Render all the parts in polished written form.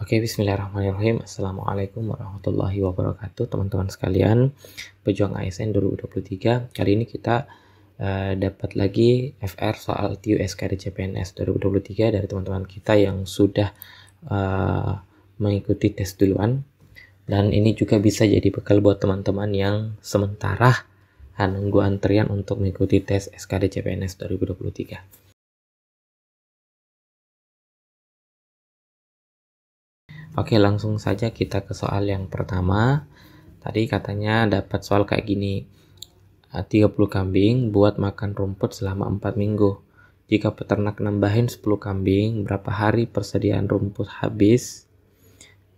Oke, bismillahirrahmanirrahim. Assalamualaikum warahmatullahi wabarakatuh, teman-teman sekalian, pejuang ASN 2023. Kali ini kita dapat lagi FR soal TUSKD CPNS 2023 dari teman-teman kita yang sudah mengikuti tes duluan. Dan ini juga bisa jadi bekal buat teman-teman yang sementara nunggu antrian untuk mengikuti tes SKD CPNS 2023. Oke, langsung saja kita ke soal yang pertama. Tadi katanya dapat soal kayak gini. 30 kambing buat makan rumput selama 4 minggu. Jika peternak nambahin 10 kambing, berapa hari persediaan rumput habis?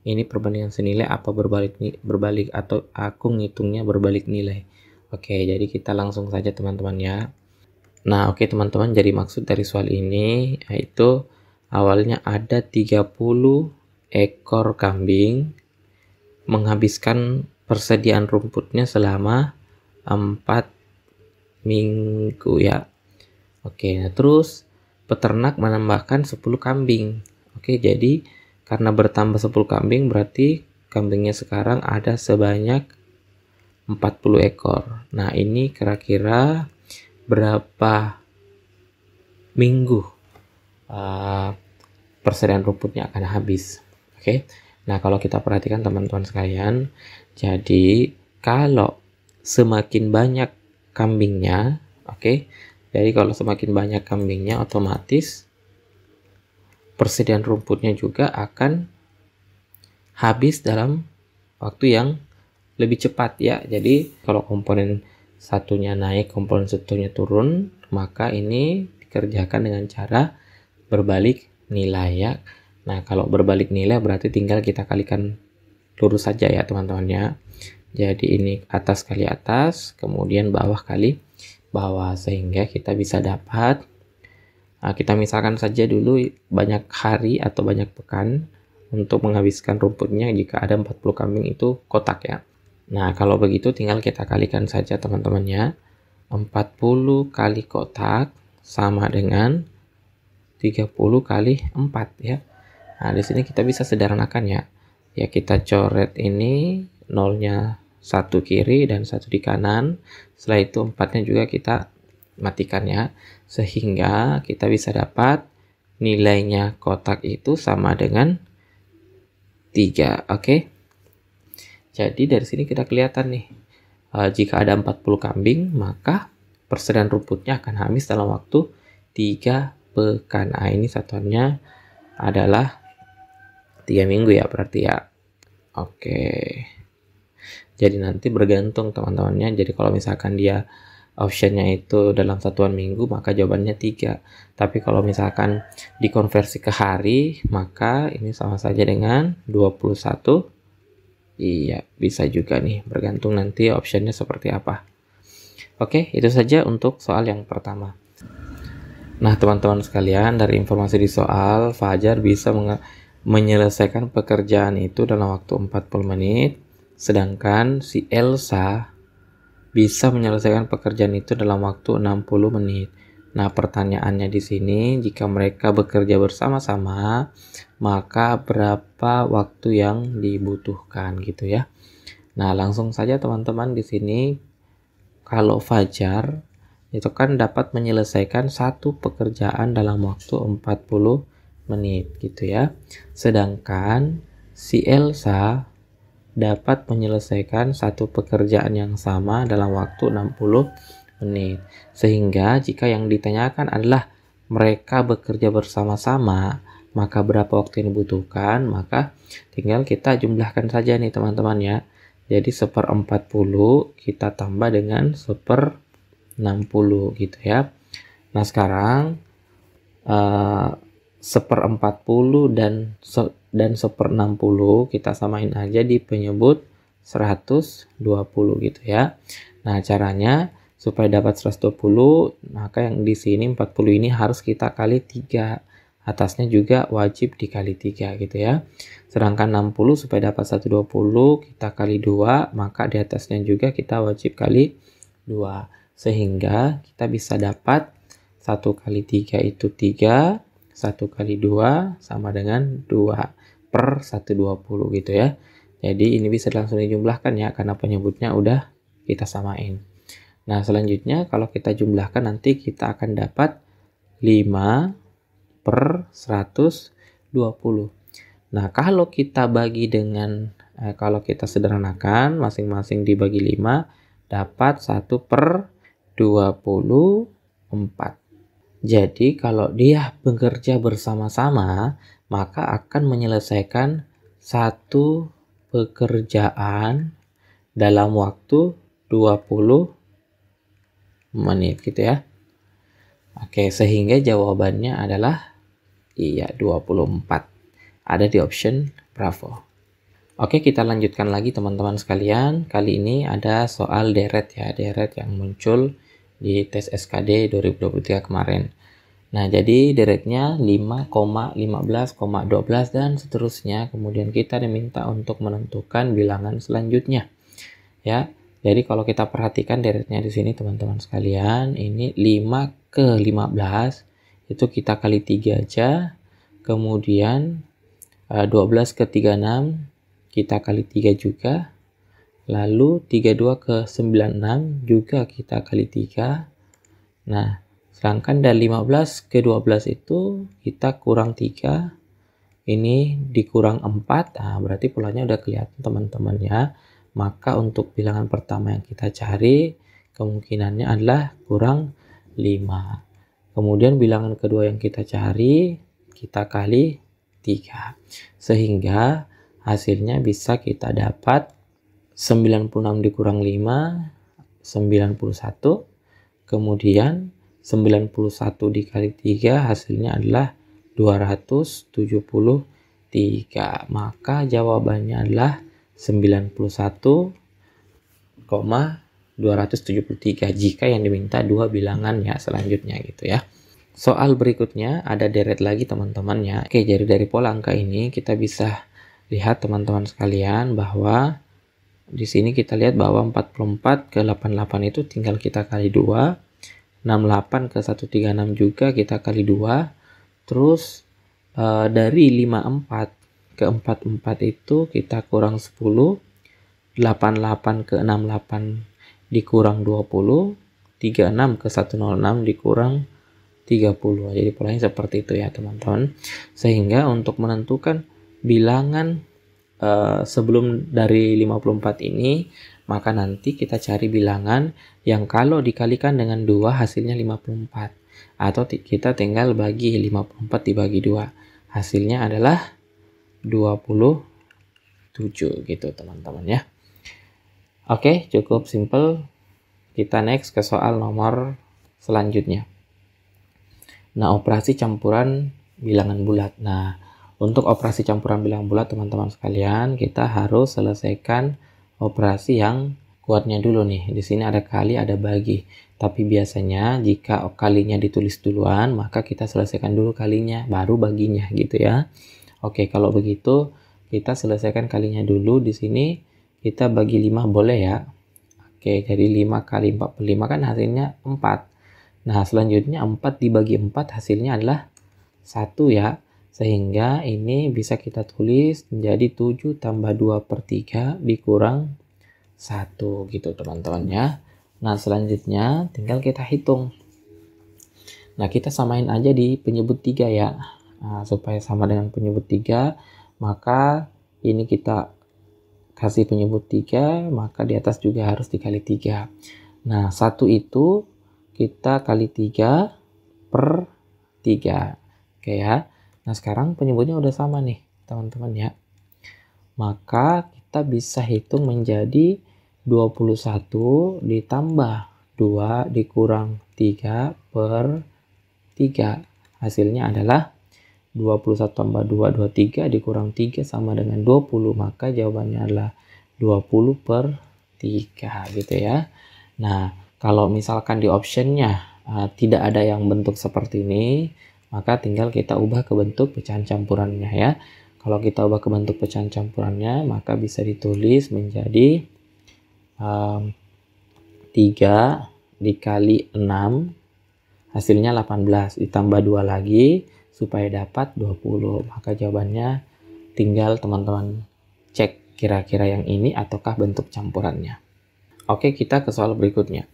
Ini perbandingan senilai apa berbalik atau aku ngitungnya berbalik nilai. Oke, jadi kita langsung saja teman-teman ya. Nah, oke teman-teman, jadi maksud dari soal ini yaitu awalnya ada 30 ekor kambing menghabiskan persediaan rumputnya selama 4 minggu ya. Oke, nah terus peternak menambahkan 10 kambing. Oke, jadi karena bertambah 10 kambing berarti kambingnya sekarang ada sebanyak 40 ekor. Nah, ini kira-kira berapa minggu persediaan rumputnya akan habis. Oke. Nah, kalau kita perhatikan teman-teman sekalian, jadi kalau semakin banyak kambingnya, oke. Jadi kalau semakin banyak kambingnya otomatis persediaan rumputnya juga akan habis dalam waktu yang lebih cepat ya. Jadi kalau komponen satunya naik, komponen satunya turun, maka ini dikerjakan dengan cara berbalik nilai ya. Nah, kalau berbalik nilai berarti tinggal kita kalikan lurus saja ya teman-teman ya. Jadi ini atas kali atas, kemudian bawah kali bawah, sehingga kita bisa dapat, kita misalkan saja dulu banyak hari atau banyak pekan untuk menghabiskan rumputnya jika ada 40 kambing itu kotak ya. Nah, kalau begitu tinggal kita kalikan saja teman-teman ya. 40 kali kotak sama dengan 30 kali 4 ya. Nah, di sini kita bisa sederhanakan ya. Ya, kita coret ini nolnya satu kiri dan satu di kanan. Setelah itu 4-nya juga kita matikan ya. Sehingga kita bisa dapat nilainya kotak itu sama dengan 3. Oke. Jadi dari sini kita kelihatan nih. Jika ada 40 kambing, maka persediaan rumputnya akan habis dalam waktu 3 pekan. Nah, ini satuannya adalah 3 minggu ya berarti ya. Oke. Jadi nanti bergantung teman-temannya. Jadi kalau misalkan dia optionnya itu dalam satuan minggu, maka jawabannya 3. Tapi kalau misalkan dikonversi ke hari, maka ini sama saja dengan 21. Iya, bisa juga nih. Bergantung nanti optionnya seperti apa. Oke, itu saja untuk soal yang pertama. Nah, teman-teman sekalian, dari informasi di soal, Fajar bisa menyelesaikan pekerjaan itu dalam waktu 40 menit, sedangkan si Elsa bisa menyelesaikan pekerjaan itu dalam waktu 60 menit. Nah, pertanyaannya di sini, jika mereka bekerja bersama-sama, maka berapa waktu yang dibutuhkan gitu ya. Nah, langsung saja teman-teman di sini, kalau Fajar itu kan dapat menyelesaikan satu pekerjaan dalam waktu 40 menit gitu ya. Sedangkan si Elsa dapat menyelesaikan satu pekerjaan yang sama dalam waktu 60 menit. Sehingga jika yang ditanyakan adalah mereka bekerja bersama-sama, maka berapa waktu yang dibutuhkan, maka tinggal kita jumlahkan saja nih teman-teman ya. Jadi 1/40 kita tambah dengan 1/60 gitu ya. Nah, sekarang 1/40 dan 1/60 kita samain aja di penyebut 120 gitu ya. Nah, caranya supaya dapat 120, maka yang di sini 40 ini harus kita kali 3. Atasnya juga wajib dikali 3 gitu ya. Sedangkan 60 supaya dapat 120 kita kali 2, maka di atasnya juga kita wajib kali 2. Sehingga kita bisa dapat 1 kali 3 itu 3, 1 kali 2 sama dengan 2. per 120 gitu ya. Jadi ini bisa langsung dijumlahkan ya, karena penyebutnya udah kita samain. Nah, selanjutnya kalau kita jumlahkan nanti kita akan dapat 5 per 120. Nah, kalau kita bagi dengan, kalau kita sederhanakan, masing-masing dibagi 5, dapat 1 per 24. Jadi, kalau dia bekerja bersama-sama, maka akan menyelesaikan satu pekerjaan dalam waktu 20 menit gitu ya. Oke, sehingga jawabannya adalah iya 24. Ada di option Bravo. Oke, kita lanjutkan lagi teman-teman sekalian. Kali ini ada soal deret ya, deret yang muncul di tes SKD 2023 kemarin. Nah, jadi deretnya 5, 15, 12 dan seterusnya. Kemudian kita diminta untuk menentukan bilangan selanjutnya. Ya. Jadi kalau kita perhatikan deretnya di sini teman-teman sekalian, ini 5 ke 15 itu kita kali 3 aja. Kemudian 12 ke 36 kita kali 3 juga. Lalu 32 ke 96 juga kita kali 3. Nah, sedangkan dari 15 ke 12 itu kita kurang 3. Ini dikurang 4. Nah, berarti polanya udah kelihatan teman-teman ya. Maka untuk bilangan pertama yang kita cari kemungkinannya adalah kurang 5. Kemudian bilangan kedua yang kita cari kita kali 3. Sehingga hasilnya bisa kita dapat 96 dikurang 5, 91. Kemudian 91 dikali 3 hasilnya adalah 273. Maka jawabannya adalah 91,273 jika yang diminta dua bilangan ya selanjutnya gitu ya. Soal berikutnya ada deret lagi teman-teman ya. Oke, jadi dari pola angka ini kita bisa lihat teman-teman sekalian bahwa di sini kita lihat bahwa 44 ke 88 itu tinggal kita kali 2. 68 ke 136 juga kita kali 2. Terus dari 54 ke 44 itu kita kurang 10, 88 ke 68 dikurang 20, 36 ke 106 dikurang 30. Jadi polanya seperti itu ya teman-teman. Sehingga untuk menentukan bilangan sebelum dari 54 ini, maka nanti kita cari bilangan yang kalau dikalikan dengan 2 hasilnya 54. Atau kita tinggal bagi 54 dibagi 2. Hasilnya adalah 27 gitu teman-teman ya. Oke, cukup simple. Kita next ke soal nomor selanjutnya. Nah, operasi campuran bilangan bulat. Nah, untuk operasi campuran bilangan bulat teman-teman sekalian, kita harus selesaikan operasi yang kuatnya dulu nih. Di sini ada kali, ada bagi. Tapi biasanya jika kalinya ditulis duluan, maka kita selesaikan dulu kalinya, baru baginya gitu ya. Oke, kalau begitu kita selesaikan kalinya dulu. Di sini kita bagi 5 boleh ya. Oke, jadi 5 kali 45 kan hasilnya 4. Nah, selanjutnya 4 dibagi 4 hasilnya adalah 1 ya. Sehingga ini bisa kita tulis menjadi 7 tambah 2 per 3 dikurang 1 gitu teman-teman ya. Nah, selanjutnya tinggal kita hitung. Nah, kita samain aja di penyebut 3 ya. Nah, supaya sama dengan penyebut 3, maka ini kita kasih penyebut 3, maka di atas juga harus dikali 3. Nah, 1 itu kita kali 3 per 3. Oke ya. Nah, sekarang penyebutnya udah sama nih, teman-teman ya. Maka kita bisa hitung menjadi 21 ditambah 2 dikurang 3 per 3. Hasilnya adalah 21 tambah 2, 23 dikurang 3 sama dengan 20. Maka jawabannya adalah 20 per 3 gitu ya. Nah, kalau misalkan di optionnya tidak ada yang bentuk seperti ini, maka tinggal kita ubah ke bentuk pecahan campurannya ya. Kalau kita ubah ke bentuk pecahan campurannya, maka bisa ditulis menjadi 3 dikali 6, hasilnya 18, ditambah 2 lagi supaya dapat 20. Maka jawabannya tinggal teman-teman cek kira-kira yang ini ataukah bentuk campurannya. Oke, kita ke soal berikutnya.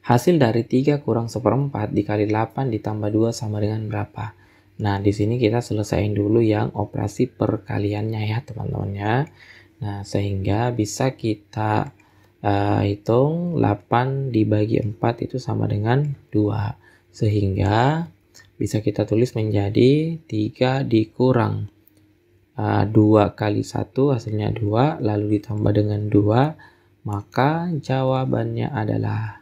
Hasil dari 3 kurang 1/4 dikali 8 ditambah 2 sama dengan berapa? Nah, di sini kita selesaiin dulu yang operasi perkaliannya ya teman-teman ya. Nah, sehingga bisa kita hitung 8 dibagi 4 itu sama dengan 2. Sehingga bisa kita tulis menjadi 3 dikurang 2 kali 1 hasilnya 2, lalu ditambah dengan 2, maka jawabannya adalah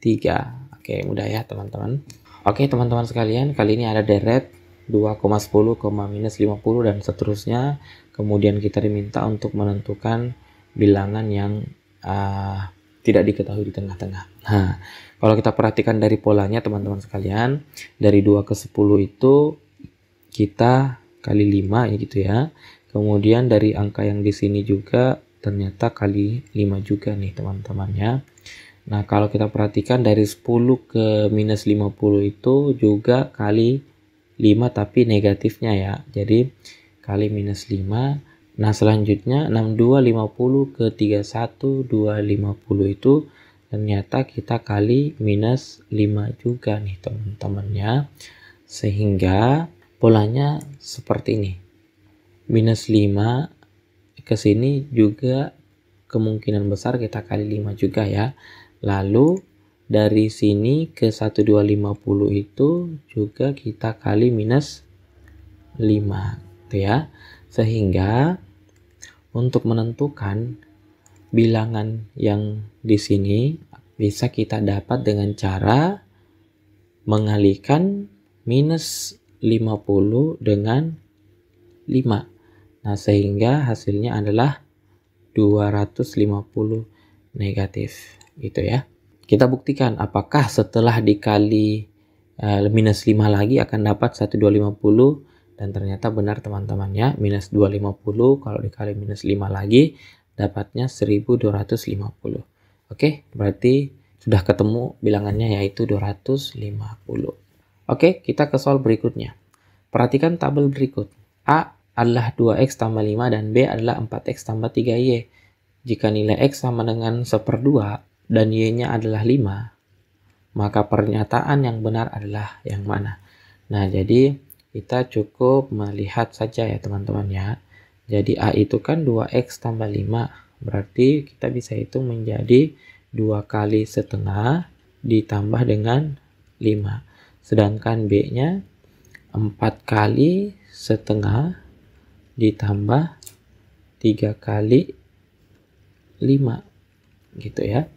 3. Oke, mudah ya teman-teman. Oke teman-teman sekalian, kali ini ada deret 2,10, minus 50 dan seterusnya. Kemudian kita diminta untuk menentukan bilangan yang tidak diketahui di tengah-tengah. Nah, kalau kita perhatikan dari polanya teman-teman sekalian, dari 2 ke 10 itu kita kali 5 ya gitu ya. Kemudian dari angka yang di sini juga ternyata kali 5 juga nih teman-teman ya. Nah, kalau kita perhatikan dari 10 ke minus 50 itu juga kali 5 tapi negatifnya ya. Jadi kali minus 5. Nah, selanjutnya 62 50 ke 31 250 itu ternyata kita kali minus 5 juga nih teman-teman ya. Sehingga polanya seperti ini. Minus 5 ke sini juga kemungkinan besar kita kali 5 juga ya. Lalu dari sini ke 1250 itu juga kita kali minus 5 gitu ya. Sehingga untuk menentukan bilangan yang di sini bisa kita dapat dengan cara mengalihkan minus 50 dengan 5. Nah, sehingga hasilnya adalah 250 negatif gitu ya. Kita buktikan apakah setelah dikali minus 5 lagi akan dapat 1250, dan ternyata benar teman-teman ya, minus 250 kalau dikali minus 5 lagi dapatnya 1250. Oke, berarti sudah ketemu bilangannya yaitu 250. Oke, kita ke soal berikutnya. Perhatikan tabel berikut. A adalah 2x tambah 5 dan B adalah 4x tambah 3y. Jika nilai x sama dengan 1/2 dan y-nya adalah 5, maka pernyataan yang benar adalah yang mana? Nah, jadi kita cukup melihat saja ya teman-teman ya. Jadi A itu kan 2x tambah 5. Berarti kita bisa hitung menjadi 2 kali setengah ditambah dengan 5. Sedangkan B-nya 4 kali setengah ditambah 3 kali 5 gitu ya.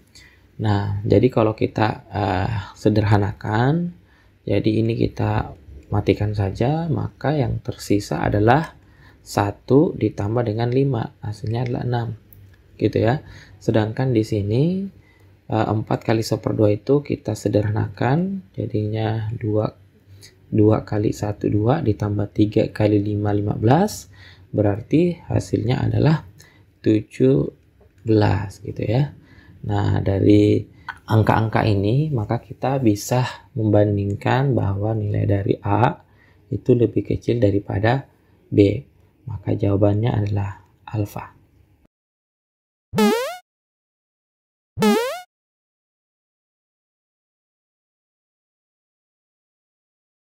Nah, jadi kalau kita sederhanakan, jadi ini kita matikan saja, maka yang tersisa adalah 1 ditambah dengan 5, hasilnya adalah 6 gitu ya. Sedangkan di sini 4 kali 1/2 itu kita sederhanakan, jadinya 2 kali 1 2 ditambah 3 kali 5 15, berarti hasilnya adalah 17 gitu ya. Nah, dari angka-angka ini maka kita bisa membandingkan bahwa nilai dari A itu lebih kecil daripada B. Maka jawabannya adalah alfa.